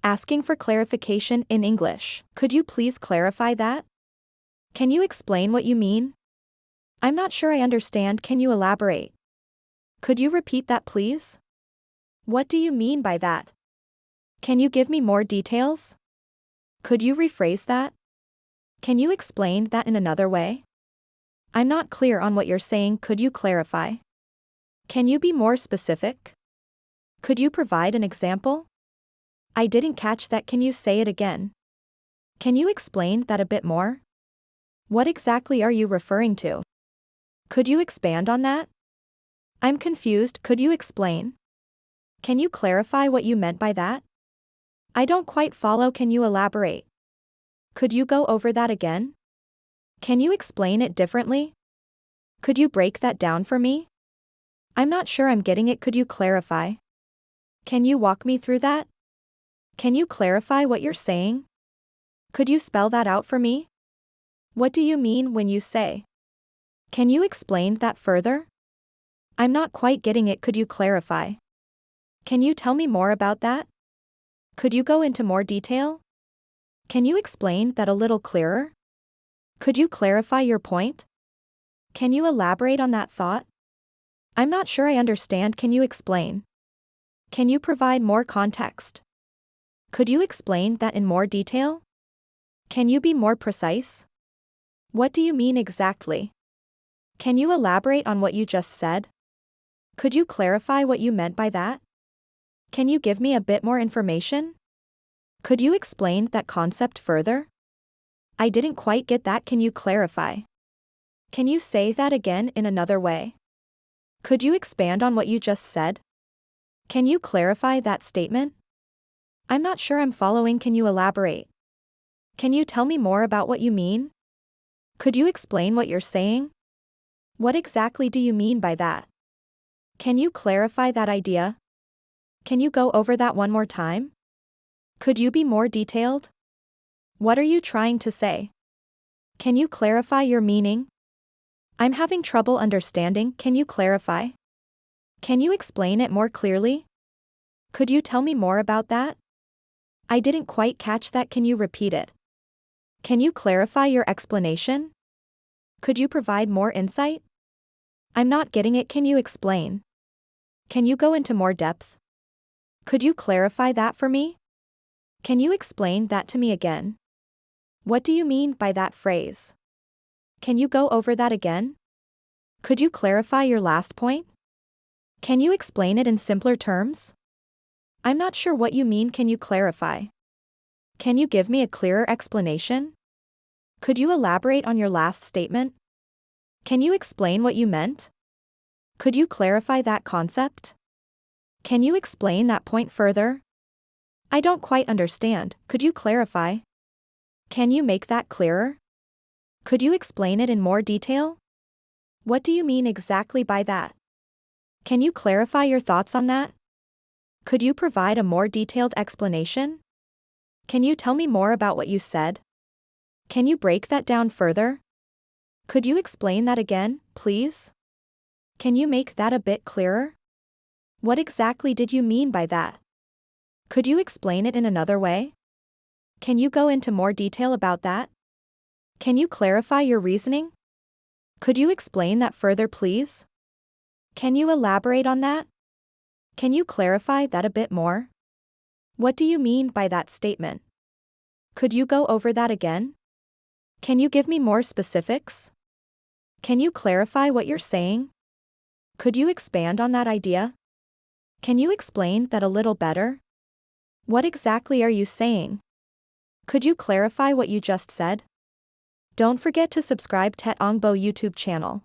Asking for clarification in English. Could you please clarify that? Can you explain what you mean? I'm not sure I understand. Can you elaborate? Could you repeat that, please? What do you mean by that? Can you give me more details? Could you rephrase that? Can you explain that in another way? I'm not clear on what you're saying. Could you clarify? Can you be more specific? Could you provide an example? I didn't catch that. Can you say it again? Can you explain that a bit more? What exactly are you referring to? Could you expand on that? I'm confused. Could you explain? Can you clarify what you meant by that? I don't quite follow. Can you elaborate? Could you go over that again? Can you explain it differently? Could you break that down for me? I'm not sure I'm getting it. Could you clarify? Can you walk me through that? Can you clarify what you're saying? Could you spell that out for me? What do you mean when you say? Can you explain that further? I'm not quite getting it. Could you clarify? Can you tell me more about that? Could you go into more detail? Can you explain that a little clearer? Could you clarify your point? Can you elaborate on that thought? I'm not sure I understand. Can you explain? Can you provide more context? Could you explain that in more detail? Can you be more precise? What do you mean exactly? Can you elaborate on what you just said? Could you clarify what you meant by that? Can you give me a bit more information? Could you explain that concept further? I didn't quite get that. Can you clarify? Can you say that again in another way? Could you expand on what you just said? Can you clarify that statement? I'm not sure I'm following. Can you elaborate? Can you tell me more about what you mean? Could you explain what you're saying? What exactly do you mean by that? Can you clarify that idea? Can you go over that one more time? Could you be more detailed? What are you trying to say? Can you clarify your meaning? I'm having trouble understanding. Can you clarify? Can you explain it more clearly? Could you tell me more about that? I didn't quite catch that. Can you repeat it? Can you clarify your explanation? Could you provide more insight? I'm not getting it. Can you explain? Can you go into more depth? Could you clarify that for me? Can you explain that to me again? What do you mean by that phrase? Can you go over that again? Could you clarify your last point? Can you explain it in simpler terms? I'm not sure what you mean. Can you clarify? Can you give me a clearer explanation? Could you elaborate on your last statement? Can you explain what you meant? Could you clarify that concept? Can you explain that point further? I don't quite understand. Could you clarify? Can you make that clearer? Could you explain it in more detail? What do you mean exactly by that? Can you clarify your thoughts on that? Could you provide a more detailed explanation? Can you tell me more about what you said? Can you break that down further? Could you explain that again, please? Can you make that a bit clearer? What exactly did you mean by that? Could you explain it in another way? Can you go into more detail about that? Can you clarify your reasoning? Could you explain that further, please? Can you elaborate on that? Can you clarify that a bit more? What do you mean by that statement? Could you go over that again? Can you give me more specifics? Can you clarify what you're saying? Could you expand on that idea? Can you explain that a little better? What exactly are you saying? Could you clarify what you just said? Don't forget to subscribe to Tet Ongbo YouTube channel.